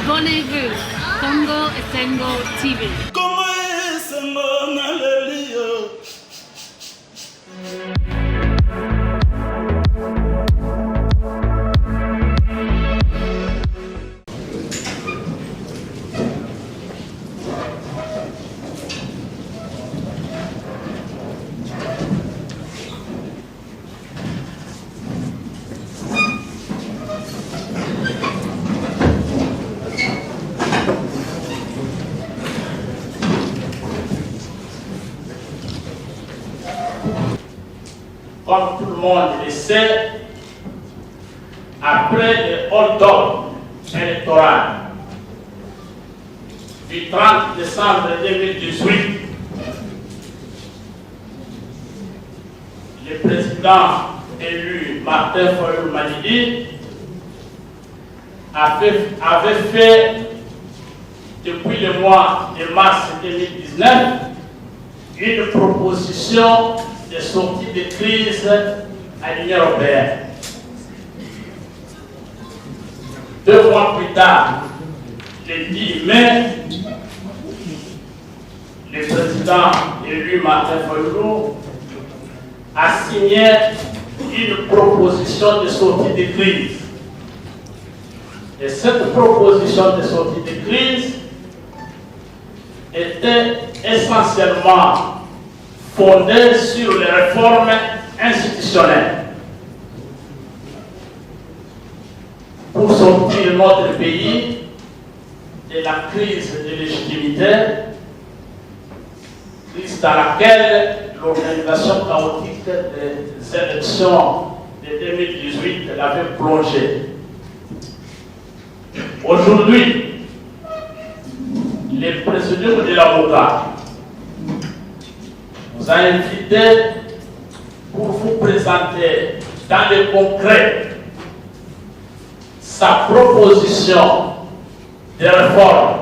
Abonnez-vous. Congo Esengo TV. Congo Esengo Nalelio. Comme tout le monde le sait, après le hold-up électoral du 30 décembre 2018, le président élu Martin Fayulu Madidi avait fait depuis le mois de mars 2019 une proposition de sortie de crise à l'Union européenne. 2 mois plus tard, le 10 mai, le président élu Martin Fayulu a signé une proposition de sortie de crise. Et cette proposition de sortie de crise était essentiellement fondée sur les réformes institutionnelles pour sortir notre pays de la crise de légitimité, crise dans laquelle l'organisation chaotique des élections de 2018 l'avait plongé. Aujourd'hui, le président de l'avocat nous a invité pour vous présenter dans le concret sa proposition de réforme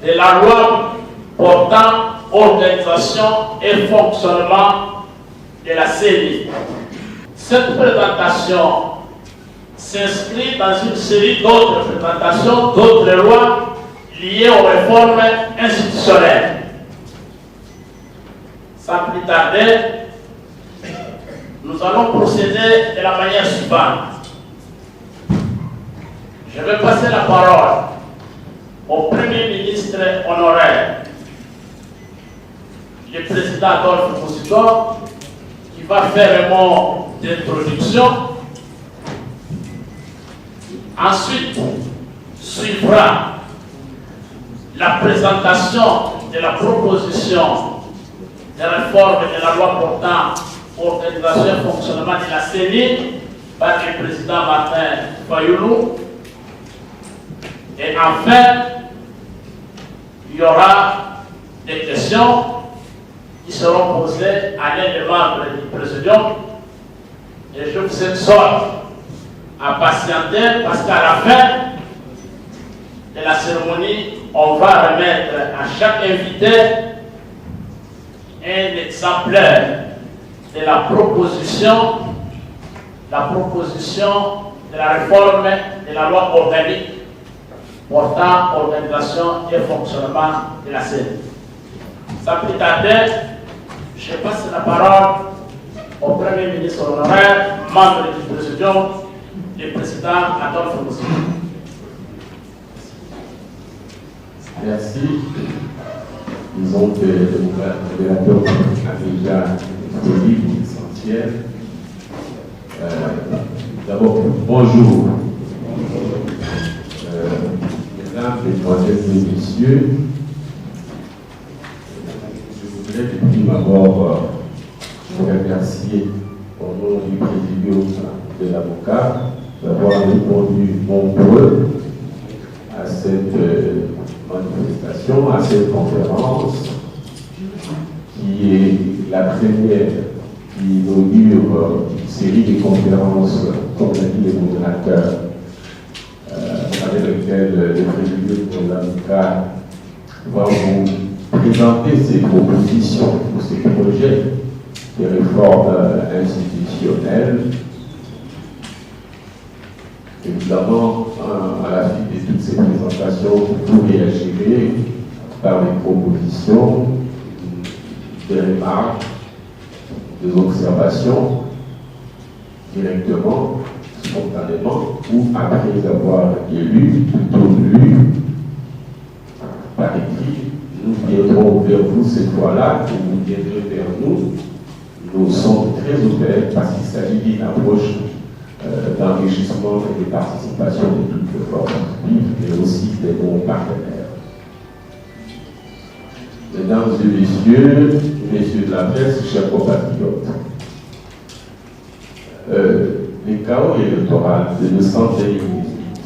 de la loi portant organisation et fonctionnement de la CENI. Cette présentation s'inscrit dans une série d'autres présentations, d'autres lois liées aux réformes institutionnelles. Sans plus tarder, nous allons procéder de la manière suivante. Je vais passer la parole au Premier ministre honoraire, le président Adolphe Moussitor, qui va faire un mot d'introduction. Ensuite, suivra la présentation de la proposition de réforme de la loi portant organisation et fonctionnement de la CENI par le président Martin Fayulu. Et enfin, il y aura des questions qui seront posées à l'un des membres du présidium. Et je vous exhorte à patienter parce qu'à la fin de la cérémonie, on va remettre à chaque invité un exemplaire de la proposition de la réforme de la loi organique portant organisation et fonctionnement de la CENI. Sans plus tarder, je passe la parole au Premier ministre honoraire, membre du présidium, le président Adolphe Moussitor. Merci. Disons que le modérateur a déjà exposé l'essentiel. D'abord, bonjour. Mesdames, Mesdemoiselles et Messieurs, je voudrais de prime abord vous remercier au nom du présidium de l'avocat d'avoir répondu nombreux à cette manifestation, à cette conférence, qui est la première qui inaugure une série de conférences, comme l'a dit le modérateur, avec lesquelles le président de l'avocat va vous présenter ses propositions ou ses projets de réforme institutionnelle. Et vous évidemment, à la suite de toutes ces présentations, vous réagirez par des propositions, des remarques, des observations, directement, spontanément, ou après avoir plutôt lu, par écrit. Nous viendrons vers vous cette fois-là, et vous viendrez vers nous. Nous sommes très ouverts parce qu'il s'agit d'une approche d'enrichissement et de participation de toutes les forces vives, mais aussi des bons partenaires. Mesdames et messieurs, messieurs de la presse, chers compatriotes, le chaos électoral de décembre 2018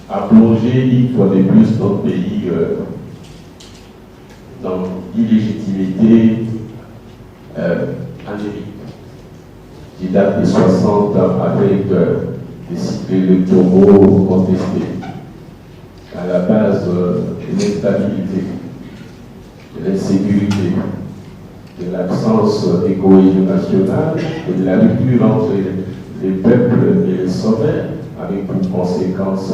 a plongé une fois de plus notre pays dans l'illégitimité endémique qui date des 60 ans avec des cycles électoraux contestés, à la base de l'instabilité, de l'insécurité, de l'absence d'égoïsme national et de la rupture entre les peuples et les sommets, avec pour conséquence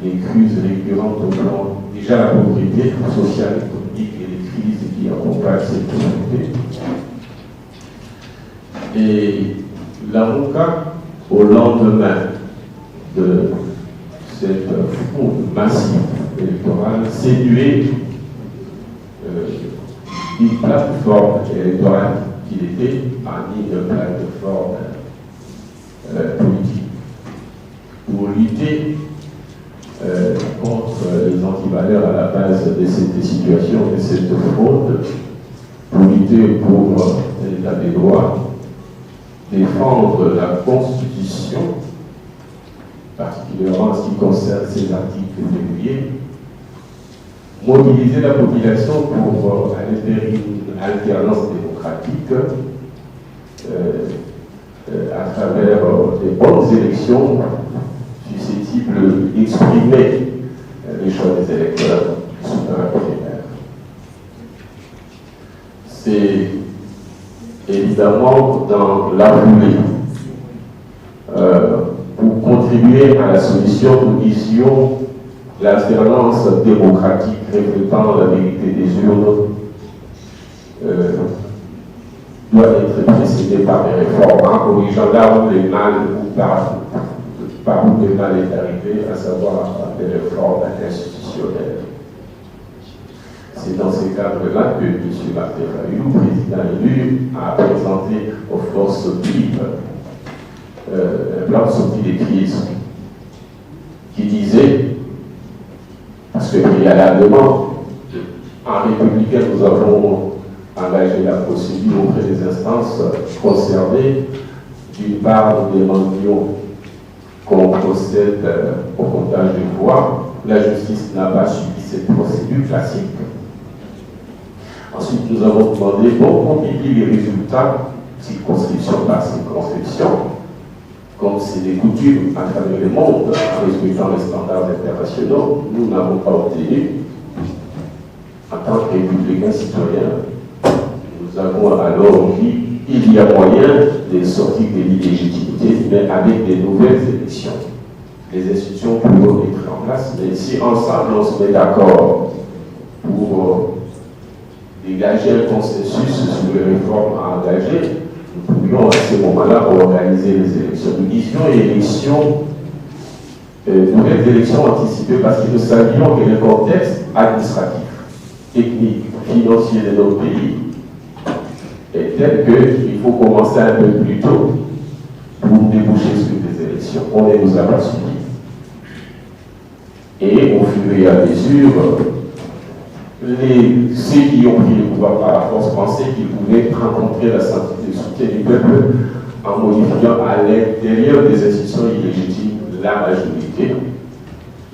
les crises récurrentes au plan déjà la pauvreté sociale, économique et les crises qui accompagnent cette pauvreté. Et l'avocat, au lendemain de cette fraude massive électorale, séduit une plateforme électorale qui était parmi une plateforme politique pour lutter contre les antivaleurs à la base de cette situation, de cette fraude, pour lutter pour l'état des droits, défendre la Constitution, particulièrement en ce qui concerne ses articles réguliers, mobiliser la population pour aller vers une alternance démocratique à travers des bonnes élections susceptibles d'exprimer les choix des électeurs souverains primaires. C'est évidemment dans la foulée pour contribuer à la solution, nous disions l'alternance démocratique reflétant la vérité des urnes doit être précédée par des réformes en corrigeant là où les mal ou par où le mal est arrivé, à savoir des réformes institutionnelles. C'est dans ce cadre-là que M. Martin Fayou, président élu, a présenté aux forces vives un plan de sortie des crises qui disait, parce que préalablement, en républicain, nous avons engagé la procédure auprès des instances concernées. D'une part, nous demandions qu'on procède au comptage des voix. La justice n'a pas suivi cette procédure classique. Ensuite, nous avons demandé qu'on publie les résultats circonscription par circonscription, comme c'est des coutumes à travers le monde, en respectant les standards internationaux. Nous n'avons pas obtenu. En tant que républicains citoyens, nous avons alors dit qu'il y a moyen de sortir de l'illégitimité, mais avec des nouvelles élections. Les institutions pourront être en place, mais si ensemble on se met d'accord pour dégager un consensus sur les réformes à engager, nous pourrions à ce moment-là organiser les élections. Nous disions nouvelles élections anticipées parce que nous savions que le contexte administratif, technique, financier de notre pays est tel qu'il faut commencer un peu plus tôt pour déboucher sur des élections. On ne nous a pas suivis. Et au fur et à mesure, ceux qui ont pris le pouvoir par la force pensaient qu'ils pouvaient rencontrer la soutien du peuple en modifiant à l'intérieur des institutions illégitimes la majorité.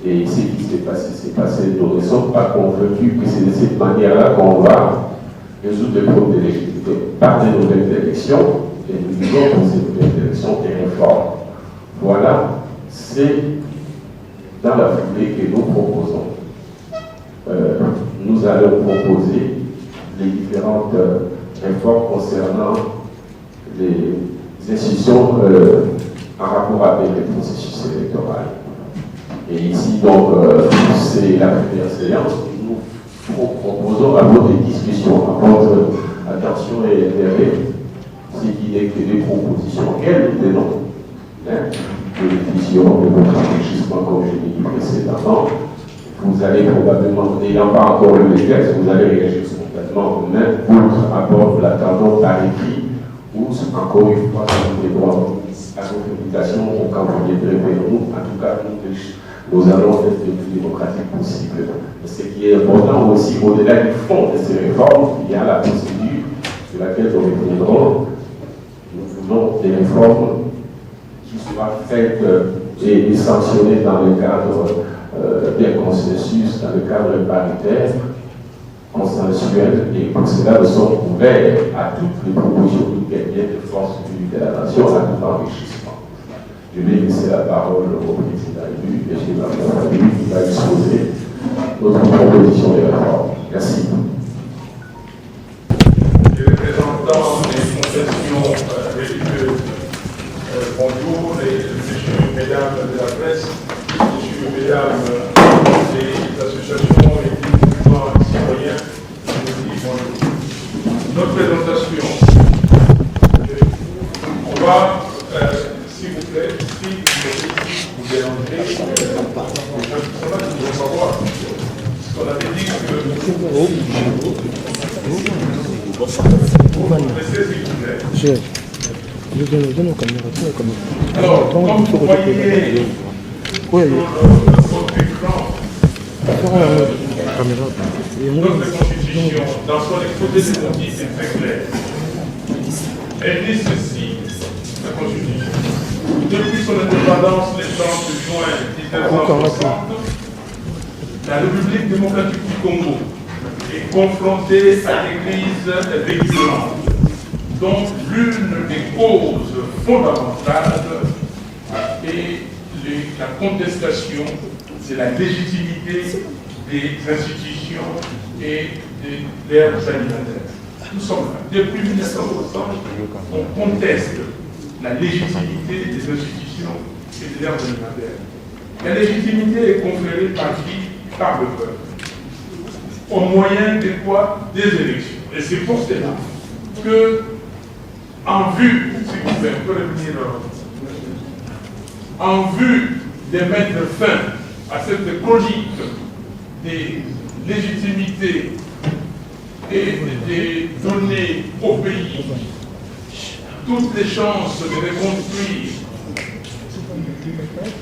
Et ce qui s'est passé. Nous ne sommes pas convaincus que c'est de cette manière-là qu'on va résoudre le problème de légitimité par des nouvelles élections. Et nous disons pour ces nouvelles élections des réformes. Voilà, c'est dans la foulée que nous proposons. Nous allons proposer les différentes réformes concernant les institutions en rapport avec les processus électoraux. Et ici, donc, c'est la première séance. Nous proposons à votre discussion, à votre attention et intérêt, ce qui n'est que des propositions qu'elles nous donnons. Bénéficiant de votre enrichissement, comme je l'ai dit précédemment. Vous allez probablement, n'ayant pas encore lu les textes, vous allez réagir spontanément, même votre rapport, vous l'attendons par écrit, ou encore une fois, si vous voulez voir à votre invitation, ou quand vous viendrez vers nous, en tout cas, nous allons être le plus démocratique possible. Ce qui est important aussi, au-delà du fond de ces réformes, il y a la procédure sur laquelle nous reviendrons. Nous voulons des réformes qui soient faites et sanctionnées dans le cadre d'un consensus, dans le cadre paritaire, consensuel, et pour cela nous sommes ouverts à toutes les propositions qui viennent de force publique de la nation, à tout enrichissement. Je vais laisser la parole au président élu, M. Mme qui va exposer notre proposition de réforme. Merci. Les représentants des confessions religieuses, bonjour, messieurs, mesdames de la presse, messieurs, mesdames des associations et des mouvements citoyens, je vous dis bonjour. Notre présentation, on va, s'il vous plaît, si vous dérangez, je ne sais pas si vous voulez savoir, parce qu'on avait dit que vous laissez, s'il vous plaît. Alors, comme vous voyez sur votre écran, notre constitution, dans son exposé des motifs, est très claire. Elle dit ceci, la constitution. Depuis son indépendance, le 30 juin 1960, la République démocratique du Congo est confrontée à des crises récurrentes, dont l'une des causes fondamentales est la contestation de la légitimité des institutions et de l'ère alimentaire. Nous sommes là. Depuis 1960, on conteste la légitimité des institutions et de l'ère alimentaire. La légitimité est conférée par qui? Par le peuple. Au moyen de quoi? Des élections. Et c'est pour cela que, en vue, s'il vous plaît, on peut revenir en vue de mettre fin à cette logique des légitimités et de donner au pays toutes les chances de se reconstruire,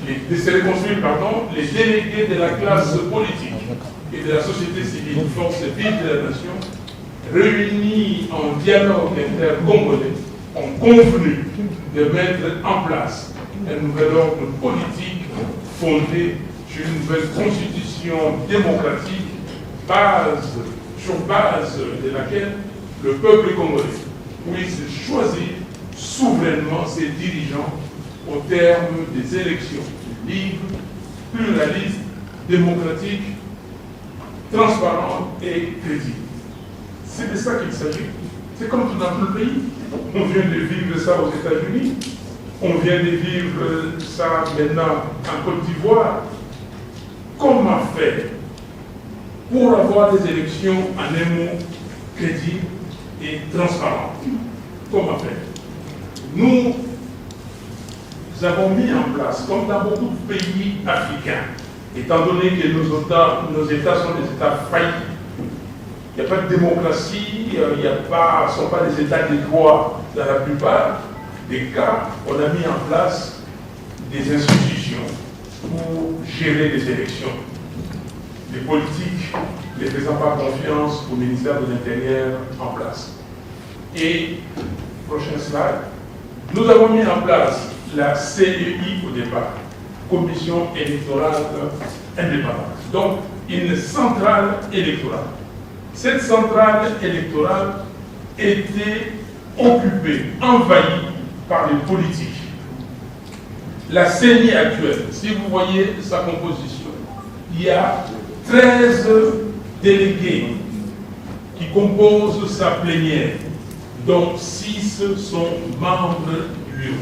les délégués de la classe politique et de la société civile, force vive de la nation, réunis en dialogue inter-congolais, ont convenu de mettre en place un nouvel ordre politique fondé sur une nouvelle constitution démocratique, sur base de laquelle le peuple congolais puisse choisir souverainement ses dirigeants au terme des élections libres, pluralistes, démocratiques, transparentes et crédibles. C'est de ça qu'il s'agit. C'est comme tout dans le pays. On vient de vivre ça aux États-Unis. On vient de vivre ça maintenant en Côte d'Ivoire. Comment faire pour avoir des élections, en un mot, crédibles et transparentes? Comment faire? Nous avons mis en place, comme dans beaucoup de pays africains, étant donné que nos États sont des États faillis, il n'y a pas de démocratie, ce ne sont pas des États de droit dans la plupart des cas, on a mis en place des institutions pour gérer les élections. Les politiques ne faisant pas confiance au ministère de l'Intérieur en place. Et, prochain slide, nous avons mis en place la CEI au départ, Commission électorale indépendante. Donc, une centrale électorale. Cette centrale électorale était occupée, envahie par les politiques. La CENI actuelle, si vous voyez sa composition, il y a 13 délégués qui composent sa plénière, dont 6 sont membres du bureau.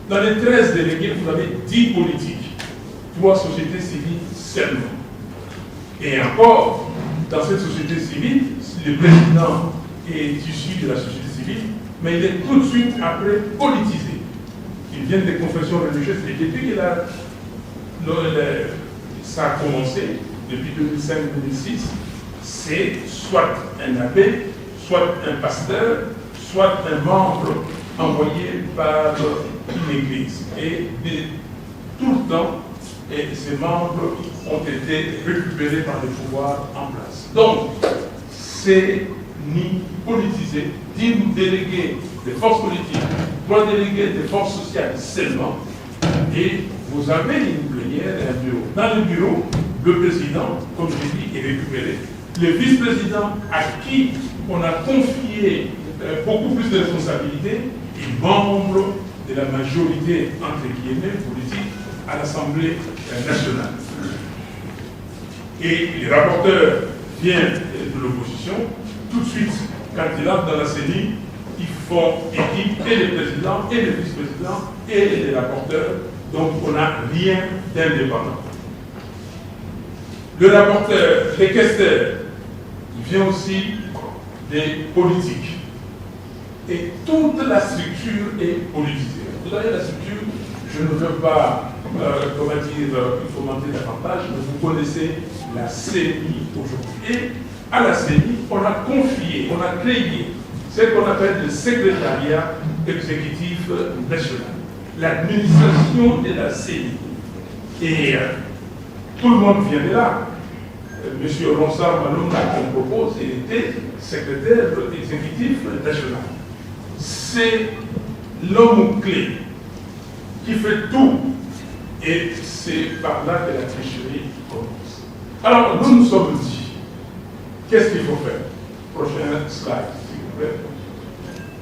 Dans les 13 délégués, vous avez 10 politiques, 3 sociétés civiles seulement. Et encore, dans cette société civile, le président est issu de la société civile, mais il est tout de suite après politisé. Il vient des confessions religieuses et depuis que ça a commencé, depuis 2005-2006, c'est soit un abbé, soit un pasteur, soit un membre envoyé par une église. Et tout le temps, ces membres ont été récupérés par les pouvoirs en place. Donc, c'est ni politisé, 10 délégués des forces politiques, 3 délégués des forces sociales seulement, et vous avez une plénière et un bureau. Dans le bureau, le président, comme je dis, est récupéré. Le vice-président à qui on a confié beaucoup plus de responsabilités est membre de la majorité, entre guillemets, politique à l'Assemblée nationale. Et les rapporteurs viennent de l'opposition. Tout de suite, quand ils entrent dans la CENI, ils font équipe, et le président, et le vice-président, et les rapporteurs. Donc, on n'a rien d'indépendant. Le rapporteur, les questeurs, il vient aussi des politiques. Et toute la structure est politisée. Vous avez la structure, je ne veux pas, comment dire, il faut monter davantage, mais vous connaissez la CENI aujourd'hui. Et à la CENI, on a confié, on a créé ce qu'on appelle le secrétariat exécutif national, l'administration de la CENI. Et tout le monde vient de là. Monsieur Ronsard Malonga, qu'on propose, il était secrétaire exécutif national. C'est l'homme clé qui fait tout. Et c'est par là que la tricherie commence. Alors, nous nous sommes dit, qu'est-ce qu'il faut faire? Prochain slide, s'il vous plaît.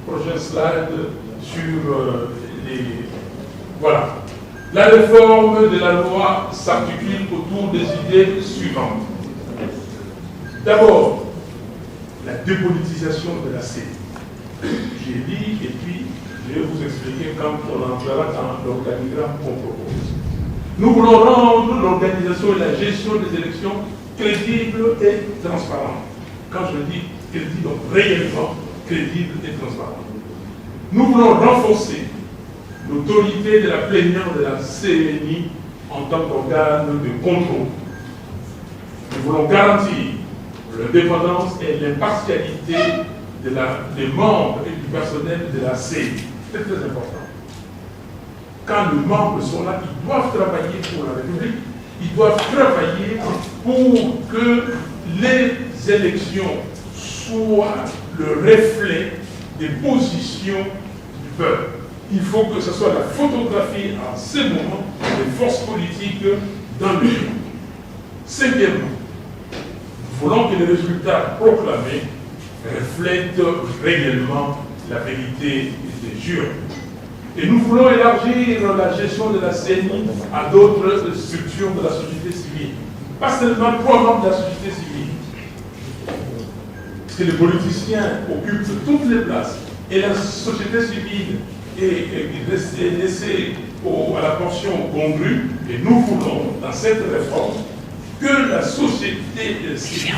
Prochain slide sur les... Voilà. La réforme de la loi s'articule autour des idées suivantes. D'abord, la dépolitisation de la CENI. J'ai dit, et puis je vais vous expliquer quand on entrera dans l'organigramme qu'on propose. Nous voulons rendre l'organisation et la gestion des élections crédibles et transparentes. Quand je dis crédible, donc réellement crédible et transparente. Nous voulons renforcer l'autorité de la plénière de la CENI en tant qu'organe de contrôle. Nous voulons garantir l'indépendance et l'impartialité des membres et du personnel de la CENI. C'est très important. Quand les membres sont là, ils doivent travailler pour la République, ils doivent travailler pour que les élections soient le reflet des positions du peuple. Il faut que ce soit la photographie en ce moment des forces politiques dans le pays. Cinquièmement, nous voulons que les résultats proclamés reflètent réellement la vérité des jurés. Et nous voulons élargir la gestion de la CENI à d'autres structures de la société civile. Pas seulement 3 membres de la société civile. Parce que les politiciens occupent toutes les places. Et la société civile est laissée à la portion congrue. Et nous voulons, dans cette réforme, que la société civile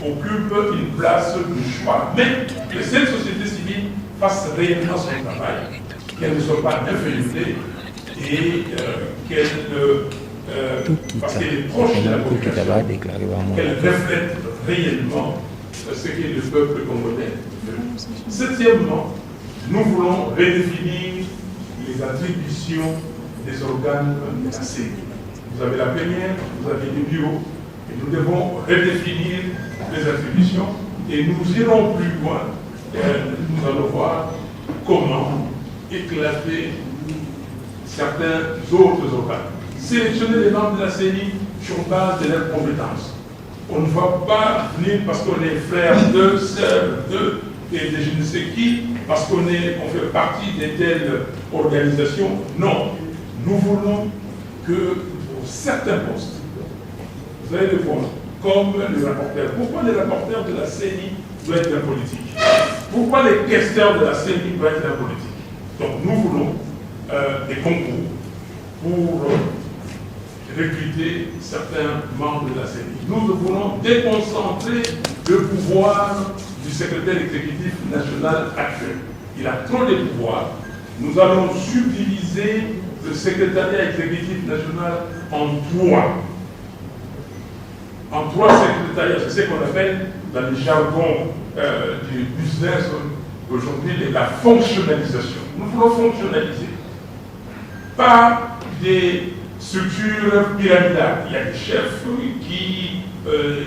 occupe une place de choix. Mais que cette société civile fasse réellement son travail, qu'elle ne soit pas inféodée et parce qu'elle est proche de la population, qu'elle reflète réellement ce qu'est le peuple congolais. Septièmement, nous voulons redéfinir les attributions des organes de la CENI. Vous avez la plénière, vous avez les bureaux, et nous devons redéfinir les attributions, et nous irons plus loin. Nous allons voir comment éclater certains autres organes. Sélectionner les membres de la CENI sur base de leurs compétences. On ne va pas venir parce qu'on est frère d'eux, sœurs d'eux, et de je ne sais qui, parce qu'on fait partie de telle organisation. Non. Nous voulons que pour certains postes, vous allez le voir, comme les rapporteurs. Pourquoi les rapporteurs de la CENI doivent être un politique? Pourquoi les questeurs de la CENI doivent être un politique? Donc nous voulons des des concours pour recruter certains membres de la CENI. Nous voulons déconcentrer le pouvoir du secrétaire exécutif national actuel. Il a trop de pouvoir. Nous allons subdiviser le secrétariat exécutif national en trois secrétariats. C'est ce qu'on appelle dans le jargon du business aujourd'hui la fonctionnalisation. Nous voulons fonctionnaliser. Pas des structures pyramidales. Il y a des chefs qui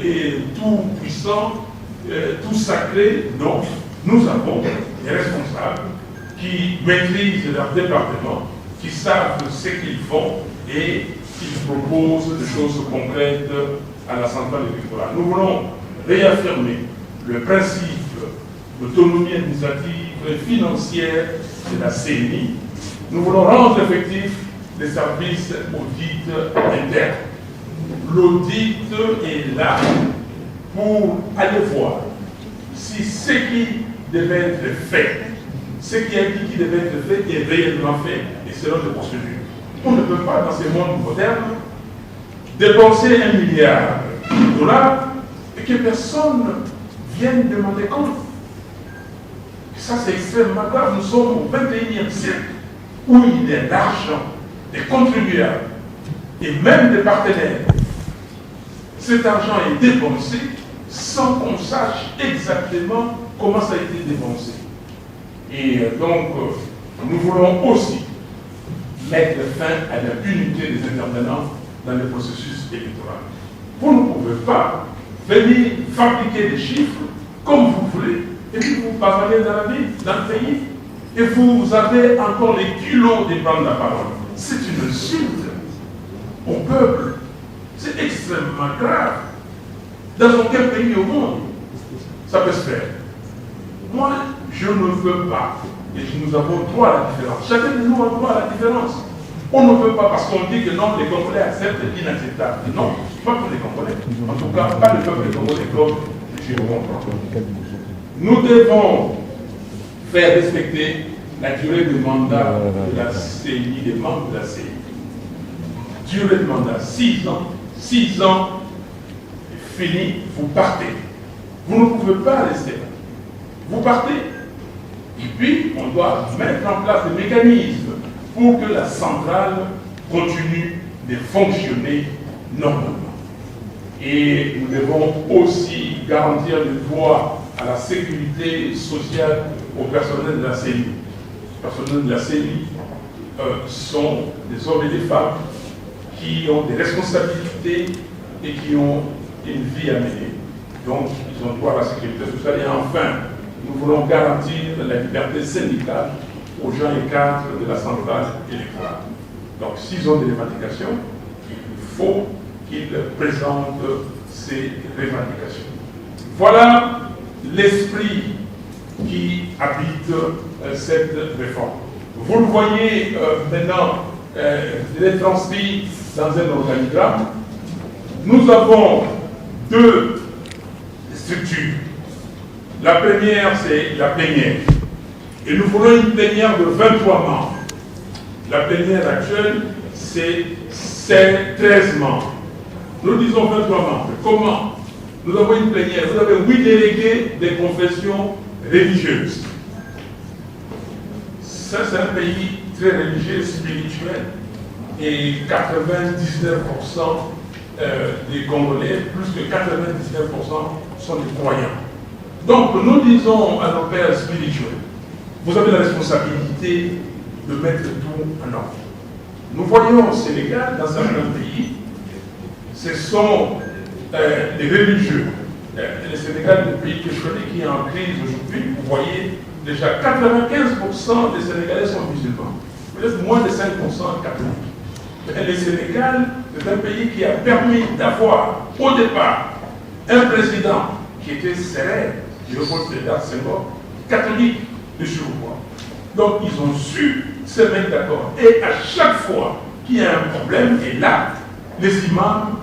est tout puissant, tout sacré. Non, nous avons des responsables qui maîtrisent leur département, qui savent ce qu'ils font et qui proposent des choses concrètes à la centrale électorale. Nous voulons réaffirmer le principe d'autonomie administrative et financière de la CENI. Nous voulons rendre effectif les services audit internes. L'audit est là pour aller voir si ce qui devait être fait, ce qui est dit qui devait être fait est réellement fait et selon les procédures. On ne peut pas, dans ce monde moderne, dépenser $1 milliard et que personne vienne demander compte. Ça, c'est extrêmement grave. Nous sommes au 21e siècle où il y a l'argent des contribuables et même des partenaires. Cet argent est dépensé sans qu'on sache exactement comment ça a été dépensé. Et donc, nous voulons aussi mettre fin à l'impunité des intervenants dans le processus électoral. Vous ne pouvez pas venir fabriquer des chiffres comme vous voulez et puis vous parlez dans la ville, dans le pays, et vous avez encore les kilos de prendre la parole. C'est une insulte au peuple. C'est extrêmement grave. Dans aucun pays au monde, ça peut se faire. Moi, je ne veux pas. Et nous avons droit à la différence. Chacun de nous a droit à la différence. On ne veut pas parce qu'on dit que non, les Congolais acceptent l'inacceptable. Non, pas pour les Congolais. En tout cas, pas le peuple congolais comme je le comprends. Nous devons faire respecter la durée de mandat de la CENI, des membres de la CENI. Durée de mandat, 6 ans. 6 ans, fini, vous partez. Vous ne pouvez pas rester là. Vous partez. Et puis, on doit mettre en place des mécanismes pour que la centrale continue de fonctionner normalement. Et nous devons aussi garantir le droit à la sécurité sociale au personnel de la CENI. Les personnels de la CENI sont des hommes et des femmes qui ont des responsabilités et qui ont une vie à mener. Donc, ils ont droit à la sécurité sociale. Et enfin, nous voulons garantir la liberté syndicale aux gens et cadres de la centrale électorale. Donc, s'ils ont des revendications, il faut qu'ils présentent ces revendications. Voilà l'esprit qui habite cette réforme. Vous le voyez maintenant, il est transcrit dans un organigramme. Nous avons 2 structures. La première, c'est la plénière. Et nous voulons une plénière de 23 membres. La plénière actuelle, c'est 13 membres. Nous disons 23 membres. Comment? Nous avons une plénière. Vous avez 8 délégués des confessions religieuses. Ça, c'est un pays très religieux, spirituel. Et 99% des Congolais, plus que 99% sont des croyants. Donc, nous disons à nos pères spirituels, vous avez la responsabilité de mettre tout en ordre. Nous voyons au Sénégal, dans certains pays, ce sont les religieux. Le Sénégal, le pays que je connais qui est en crise aujourd'hui, vous voyez, déjà 95% des Sénégalais sont musulmans. Peut-être moins de 5% catholiques. Et le Sénégal, c'est un pays qui a permis d'avoir, au départ, un président qui était sévère, Léopold Sédar Senghor, catholique de surpoids. Donc, ils ont su se mettre d'accord. Et à chaque fois qu'il y a un problème, et là, les imams,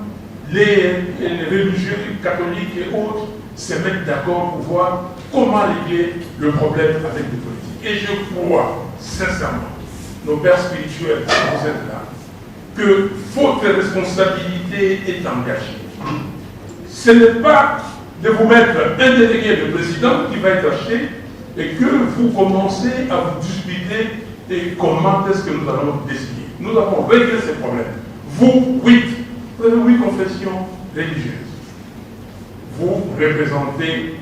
les religieux catholiques et autres se mettent d'accord pour voir comment régler le problème avec les politiques. Et je crois, sincèrement, nos pères spirituels, vous êtes là, que votre responsabilité est engagée. Ce n'est pas de vous mettre un délégué de président qui va être acheté et que vous commencez à vous disputer et comment est-ce que nous allons décider. Nous avons réglé ces problèmes. Vous, vous avez 8 confessions religieuses. Vous représentez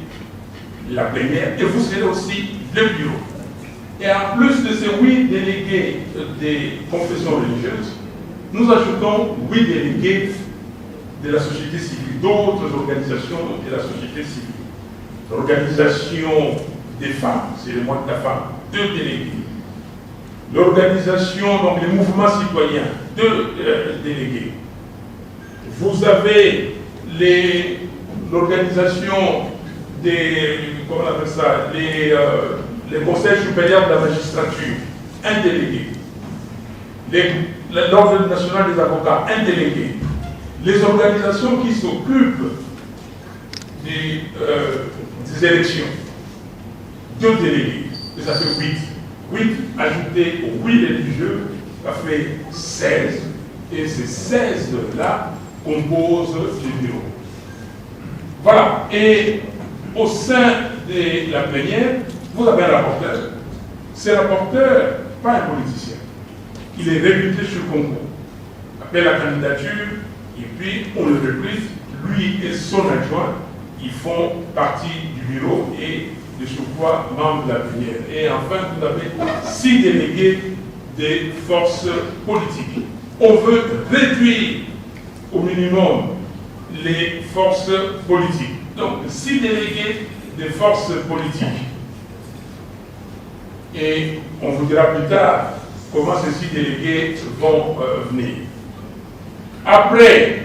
la plénière et vous serez aussi le bureau. Et en plus de ces 8 délégués des confessions religieuses, nous ajoutons 8 délégués de la société civile, d'autres organisations de la société civile. L'organisation des femmes, c'est le mois de la femme, 2 délégués. L'organisation, donc les mouvements citoyens, 2 délégués. Vous avez l'organisation des, comment on appelle ça, les conseils supérieurs de la magistrature, 1 délégué. L'ordre national des avocats, 1 délégué. Les organisations qui s'occupent des élections, 2 délégués. Et ça fait 8. 8 ajoutés aux 8 religieux, ça fait 16. Et ces 16-là composent le bureau. Voilà. Et au sein de la plénière, vous avez un rapporteur. Ce rapporteur, pas un politicien. Il est réputé sur concours. Appelle la candidature, et puis on le recrute. Lui et son adjoint, ils font partie du bureau et de surcroît membres de la plénière. Et enfin, vous avez 6 délégués des forces politiques. On veut réduire au minimum les forces politiques. Donc, 6 délégués des forces politiques. Et on vous dira plus tard comment ces 6 délégués vont venir. Après,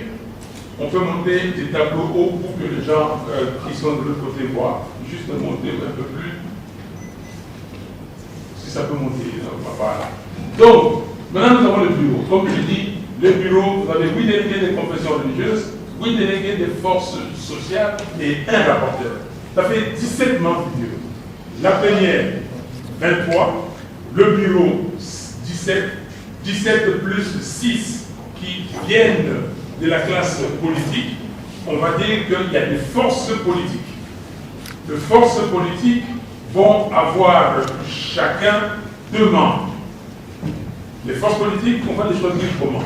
on peut monter des tableaux hauts pour que les gens qui sont de l'autre côté voient. Juste monter un peu plus. Si ça peut monter, voilà. Donc, maintenant nous avons le bureau. Comme je dis, le bureau, vous avez 8 délégués des confessions religieuses, 8 délégués des forces sociales et 1 rapporteur. Ça fait 17 membres du bureau. La plénière, 23. Le bureau, 17. 17 plus 6 qui viennent de la classe politique. On va dire qu'il y a des forces politiques. Les forces politiques vont avoir chacun 2 membres. Les forces politiques, on va les choisir comment?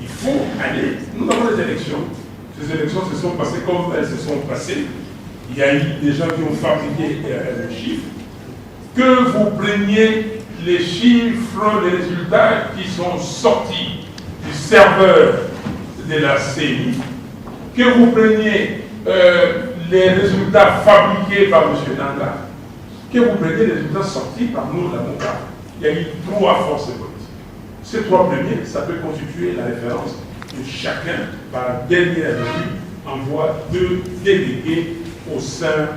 Il faut aller. Nous avons des élections. Ces élections se sont passées comme elles se sont passées. Il y a eu des gens qui ont fabriqué les chiffres. Que vous preniez les chiffres, les résultats qui sont sortis du serveur de la CENI, que vous preniez les résultats fabriqués par M. Nanga, que vous preniez les résultats sortis par nous, l'avocat. Il y a eu 3 forces politiques. Ces 3 premiers, ça peut constituer la référence que chacun, par dernière revue, envoie 2 délégués au sein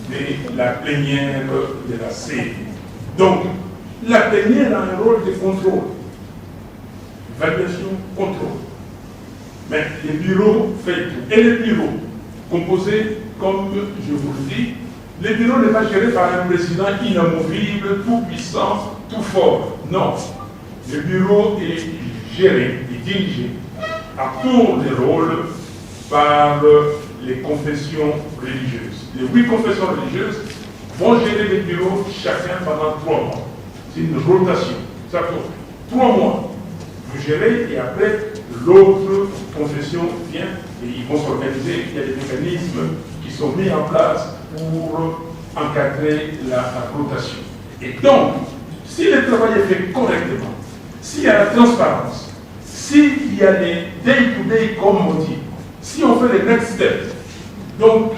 de la plénière de la CENI. Donc, la plénière a un rôle de contrôle. Évaluation, contrôle. Mais les bureaux font tout. Et les bureaux, composés, comme je vous le dis, le bureau n'est pas géré par un président inamovible, tout puissant, tout fort. Non. Le bureau est géré et dirigé à tour de rôle par les confessions religieuses. Les 8 confessions religieuses vont gérer les bureaux chacun pendant 3 mois. C'est une rotation. Ça fait 3 mois. Vous gérez et après, l'autre confession vient et ils vont s'organiser. Il y a des mécanismes qui sont mis en place pour encadrer la rotation. Et donc, si le travail est fait correctement, s'il y a la transparence, s'il y a les day-to-day comme on dit, si on fait les next steps, donc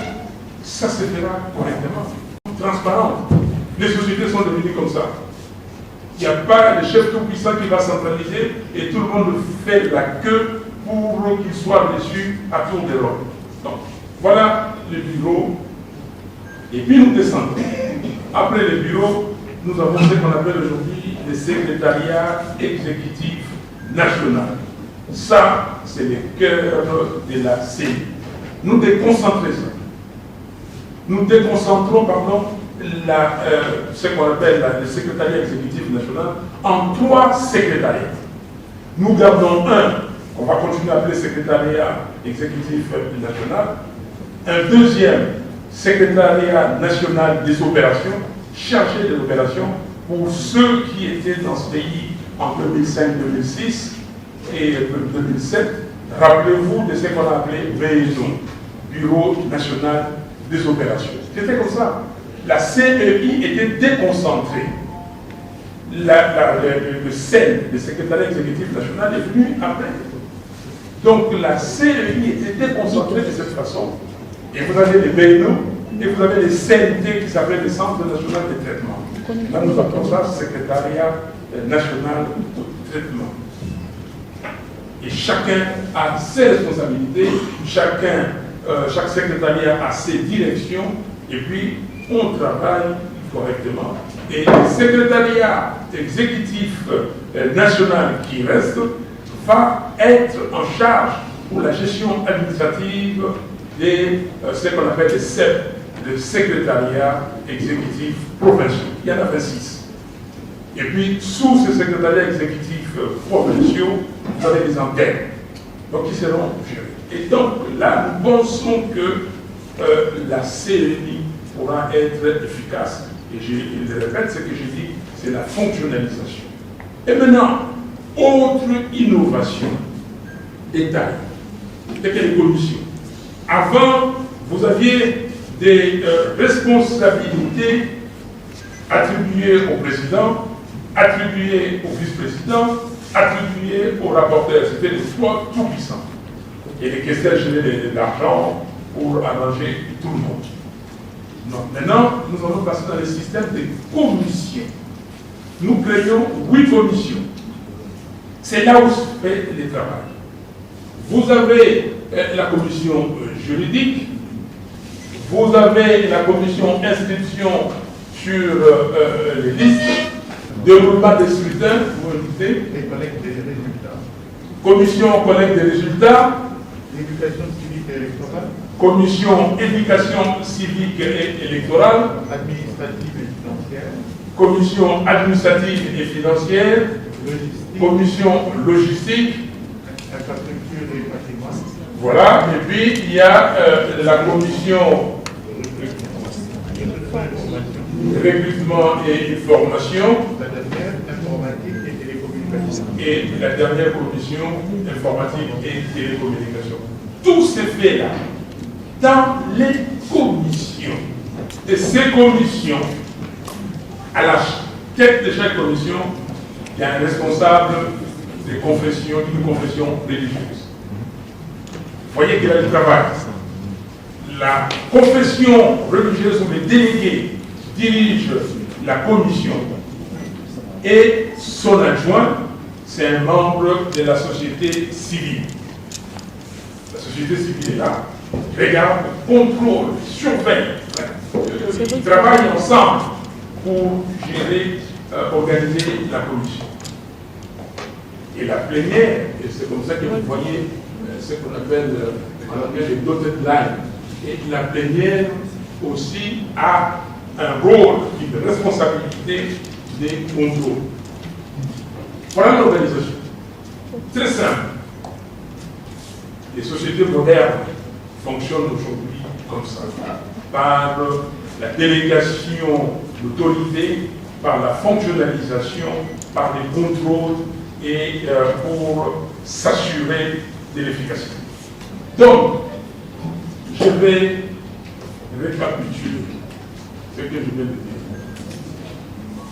ça se fera correctement, transparent. Les sociétés sont devenues comme ça. Il n'y a pas le chef tout-puissant qui va centraliser et tout le monde fait la queue pour qu'il soit reçu à tour de rôle. Donc, voilà le bureau. Et puis nous descendons. Après le bureau, nous avons ce qu'on appelle aujourd'hui le secrétariat exécutif national. Ça, c'est le cœur de la CENI. Nous déconcentrons ça. Nous déconcentrons, ce qu'on appelle le secrétariat exécutif national en 3 secrétariats. Nous gardons un, qu'on va continuer à appeler secrétariat exécutif national, un deuxième secrétariat national des opérations, chargé des opérations pour ceux qui étaient dans ce pays en 2005-2006 et 2007. Rappelez-vous de ce qu'on a appelé BNO, Bureau national des opérations. C'était comme ça. La CEI était déconcentrée. Le CEN, le secrétariat exécutif national, est venu après. Donc la CEI était déconcentrée de cette façon. Et vous avez les BNO et vous avez les CNT qui s'appellent les Centres nationaux de traitement. Là, nous appelons ça secrétariat national de traitement. Et chacun a ses responsabilités, chaque secrétariat a ses directions, et puis on travaille correctement. Et le secrétariat exécutif national qui reste va être en charge pour la gestion administrative de ce qu'on appelle les CEP, le secrétariat exécutif provincial. Il y en a 26. Et puis, sous ces secrétariats exécutifs provinciaux, vous avez des antennes, donc qui seront gérés. Et donc, là, nous pensons que la CEI pourra être efficace. Et je répète ce que j'ai dit, c'est la fonctionnalisation. Et maintenant, autre innovation, détail, c'est que les commissions. Avant, vous aviez des responsabilités attribuées au président, attribuées au vice-président, attribuées au rapporteur. C'était les 3 tout-puissants. Et les questions généraient de l'argent pour arranger tout le monde. Non. Maintenant, nous allons passer dans le système de commissions. Nous créons 8 commissions. C'est là où se fait le travail. Vous avez la commission juridique, vous avez la commission inscription sur les listes, déroulement des scrutins, vous invitez, et collecte des résultats. commission collecte des résultats, L'éducation civique et électorale, commission éducation civique et électorale, administrative et financière, commission administrative et financière, logistique, commission logistique, infrastructure et patrimoine, voilà, et puis il y a la commission recrutement et formation, la dernière, informatique et télécommunications. et la dernière commission informatique et télécommunications. Tout se fait là, dans les commissions. Et ces commissions, à la tête de chaque commission, il y a un responsable d'une confession religieuse. Vous voyez qu'il y a du travail. La confession religieuse ou les délégués dirigent la commission et son adjoint, c'est un membre de la société civile. La société civile est là, regarde, contrôle, surveille. Ils travaillent ensemble pour gérer, organiser la commission. Et la plénière, et c'est comme ça que vous voyez ce qu'on appelle les dotted lines. Et la plénière aussi a un rôle, une responsabilité des contrôles. Voilà l'organisation. Très simple. Les sociétés modernes fonctionnent aujourd'hui comme ça, par la délégation d'autorité, par la fonctionnalisation, par les contrôles et pour s'assurer de l'efficacité. Donc, je vais récapituler ce que je viens de dire.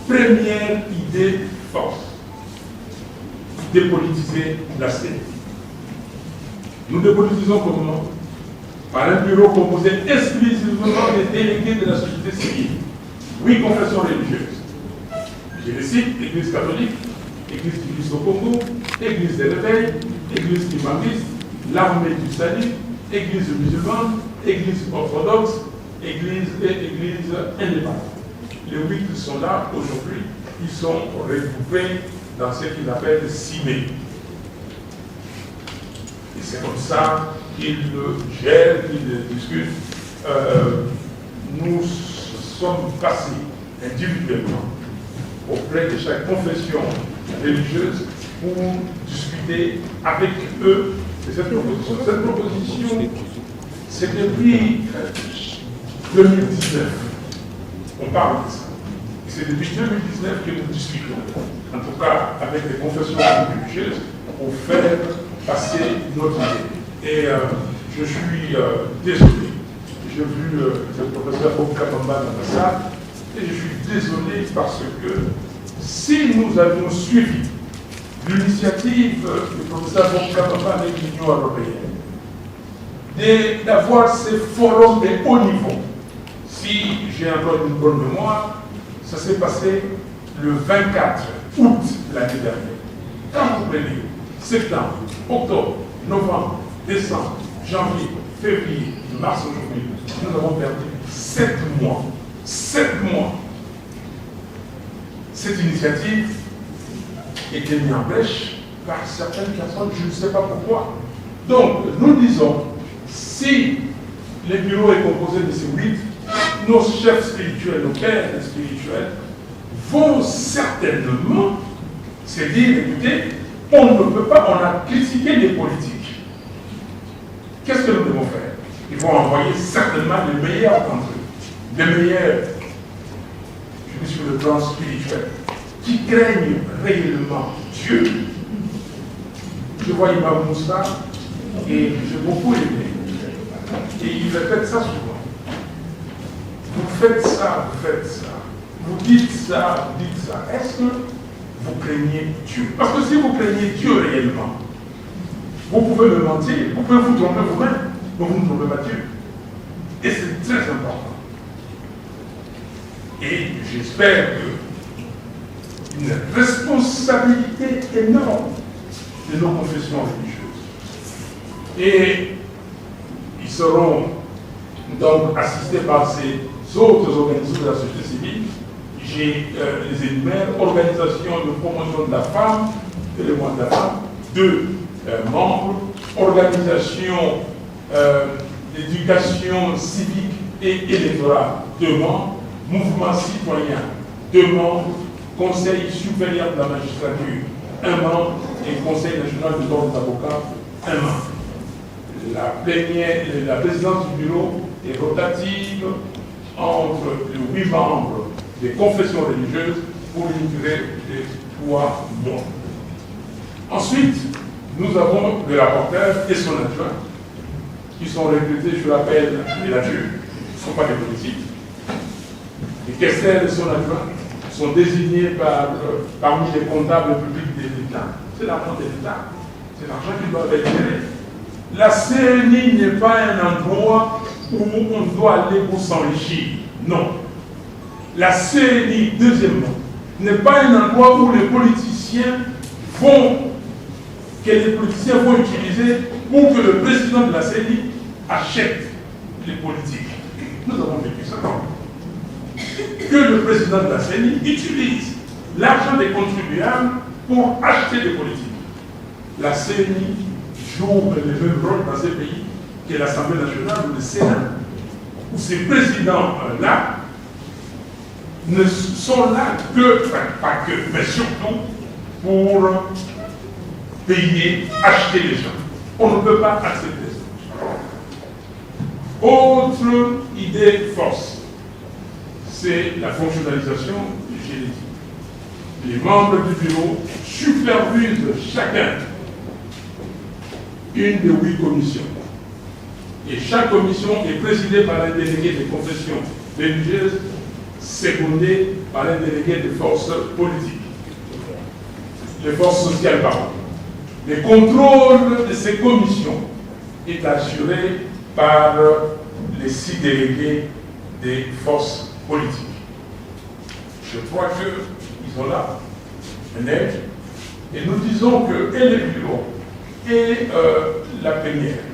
Première idée force, dépolitiser la CEI. Nous dépolitisons comment? Par un bureau composé exclusivement des délégués de la société civile. 8 confessions religieuses. Je les cite: Église catholique, Église du Christ au Congo, Église des réveils, Église imamiste, l'Armée du salut, Église musulmane, Église orthodoxe, Église et Église indépendante. Les 8 sont là aujourd'hui, ils sont regroupés dans ce qu'ils appellent CIME. Et c'est comme ça qu'ils le gèrent, qu'ils le discutent. Nous sommes passés individuellement auprès de chaque confession religieuse pour discuter avec eux de cette proposition. Cette proposition, c'est depuis 2019. On parle de ça. Et c'est depuis 2019 que nous discutons, en tout cas avec les confessions religieuses, pour faire passer notre idée. Et je suis désolé. J'ai vu le professeur Okabamba dans la salle, et je suis désolé parce que si nous avions suivi l'initiative du professeur Okabamba avec l'Union européenne, d'avoir ces forums de haut niveau, si j'ai encore une bonne mémoire, ça s'est passé le 24 août l'année dernière. Quand vous prenez septembre, octobre, novembre, décembre, janvier, février, mars aujourd'hui, nous avons perdu 7 mois. 7 mois. Cette initiative était mise en brèche par certaines personnes, je ne sais pas pourquoi. Donc, nous disons, si le bureau est composé de ces 8, nos chefs spirituels, nos pères spirituels, vont certainement se dire, écoutez, on ne peut pas, on a critiqué les politiques. Qu'est-ce que nous devons faire? Ils vont envoyer certainement les meilleurs d'entre eux, les meilleurs, je dis sur le plan spirituel, qui craignent réellement Dieu. Je vois Imam Moussa et j'ai beaucoup aimé. Et il répète ça souvent. Vous faites ça, vous faites ça. Vous dites ça, vous dites ça. Est-ce que vous craignez Dieu? Parce que si vous craignez Dieu réellement, vous pouvez me mentir, vous pouvez vous tromper vous-même, mais vous ne trompez pas Dieu. Et c'est très important. Et j'espère qu'une responsabilité énorme de nos confessions religieuses. Et ils seront donc assistés par ces autres organisations de la société civile. J'ai les énumère, organisation de promotion de la femme, et le mois de la femme, 2 membres, organisation d'éducation civique et électorale, 2 membres, mouvement citoyen, 2 membres, conseil supérieur de la magistrature, 1 membre, et conseil national de l'ordre d'avocats, 1 membre. La présidence du bureau est rotative entre les 8 membres des confessions religieuses pour une durée de 3 mois. Ensuite, nous avons le rapporteur et son adjoint qui sont recrutés sur l'appel de la Dieu, ne sont pas des politiques. Et Kessler et son adjoint sont désignés parmi les comptables publics de l'État. C'est l'argent de l'État, c'est l'argent qui doit être géré. La CNI n'est pas un endroit où on doit aller pour s'enrichir. Non. La CNI, deuxièmement, n'est pas un endroit où les politiciens vont utiliser pour que le président de la CNI achète les politiques. Nous avons vécu ça. Que le président de la CNI utilise l'argent des contribuables pour acheter des politiques. La CNI joue le même rôle dans ces pays que l'Assemblée nationale ou le Sénat, où ces présidents-là ne sont là que, enfin, pas que, mais surtout pour payer, acheter les gens. On ne peut pas accepter ça. Autre idée force, c'est la fonctionnalisation du génétique. Les membres du bureau supervisent chacun une des 8 commissions. Et chaque commission est présidée par un délégué des confessions religieuses, secondé par un délégué des forces politiques, les forces sociales, pardon. Le contrôle de ces commissions est assuré par les 6 délégués des forces politiques. Je crois qu'ils ont là un aide, et nous disons que et le bureau et la plénière,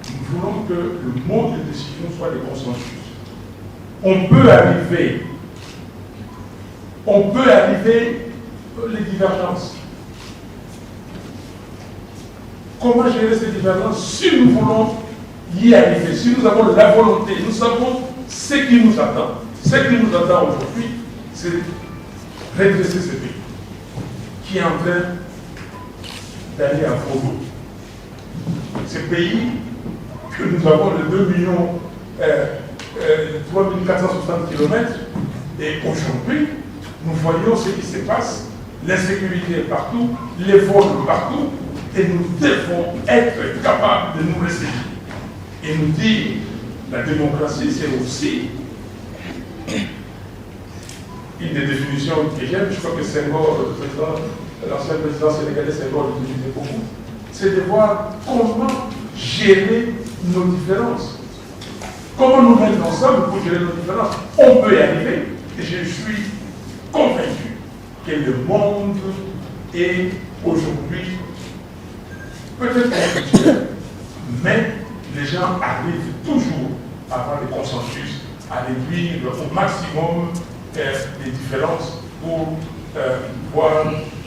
nous voulons que le mode de décision soit le consensus. On peut arriver les divergences. Comment gérer ces divergences? Si nous voulons y arriver, si nous avons la volonté, nous savons ce qui nous attend. Ce qui nous attend aujourd'hui, c'est redresser ce pays qui est en train d'aller à fond d'eau. Ce pays que nous avons de 3 460 km, et aujourd'hui, nous voyons ce qui se passe, l'insécurité est partout, les vols partout, et nous devons être capables de nous ressaisir. Et nous dire, la démocratie, c'est aussi une des définitions que j'aime, je crois que Senghor, l'ancien président sénégalais Senghor l'utilisait beaucoup, c'est de voir comment gérer nos différences. Comment nous mettre ensemble pour gérer nos différences. On peut y arriver, et je suis convaincu que le monde est aujourd'hui peut-être conflictuel, mais les gens arrivent toujours à avoir des consensus, à réduire au maximum les différences pour voir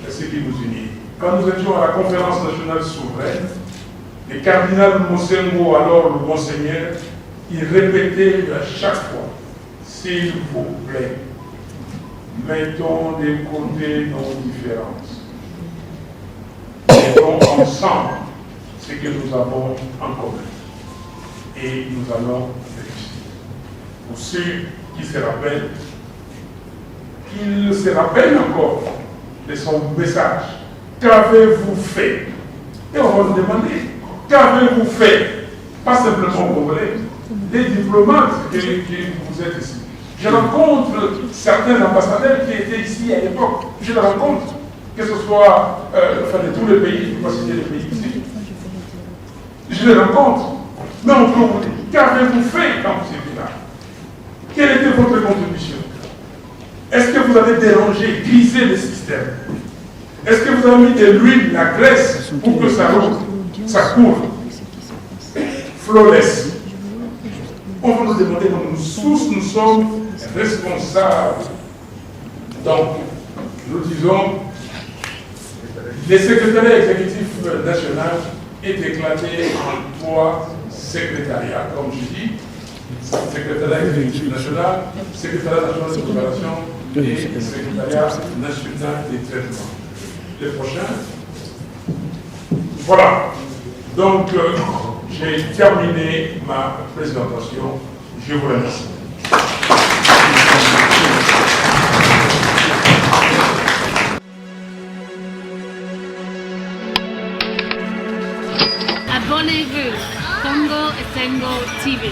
ce qui nous unit. Quand nous étions à la conférence nationale souveraine, le cardinal Mosengo, alors le monseigneur, il répétait à chaque fois, s'il vous plaît, mettons de côté nos différences. Mettons ensemble ce que nous avons en commun. Et nous allons réussir. Pour ceux qui se rappellent, qu'il se rappelle encore de son message. Qu'avez-vous fait? Et on va nous demander, qu'avez-vous fait? Pas simplement congolais, les diplomates qui vous êtes ici. Je rencontre certains ambassadeurs qui étaient ici à l'époque. Je les rencontre, que ce soit de tous les pays, je ne vais pas citer les pays ici. Je les rencontre. Mais on peut vous dire, qu'avez-vous fait quand vous étiez là? Quelle était votre contribution? Est-ce que vous avez dérangé, grisé le système? Est-ce que vous avez mis de l'huile, la graisse pour que ça roule, ça coule flawless? On va nous demander, nous tous, nous sommes responsables. Donc, nous disons, le secrétariat exécutif national est éclaté en 3 secrétariats, comme je dis, secrétariat exécutif national, secrétariat national de coopération et secrétariat national des traitements. Les prochains. Voilà. Donc, j'ai terminé ma présentation. Je vous remercie. Abonnez-vous, Congo Esengo TV.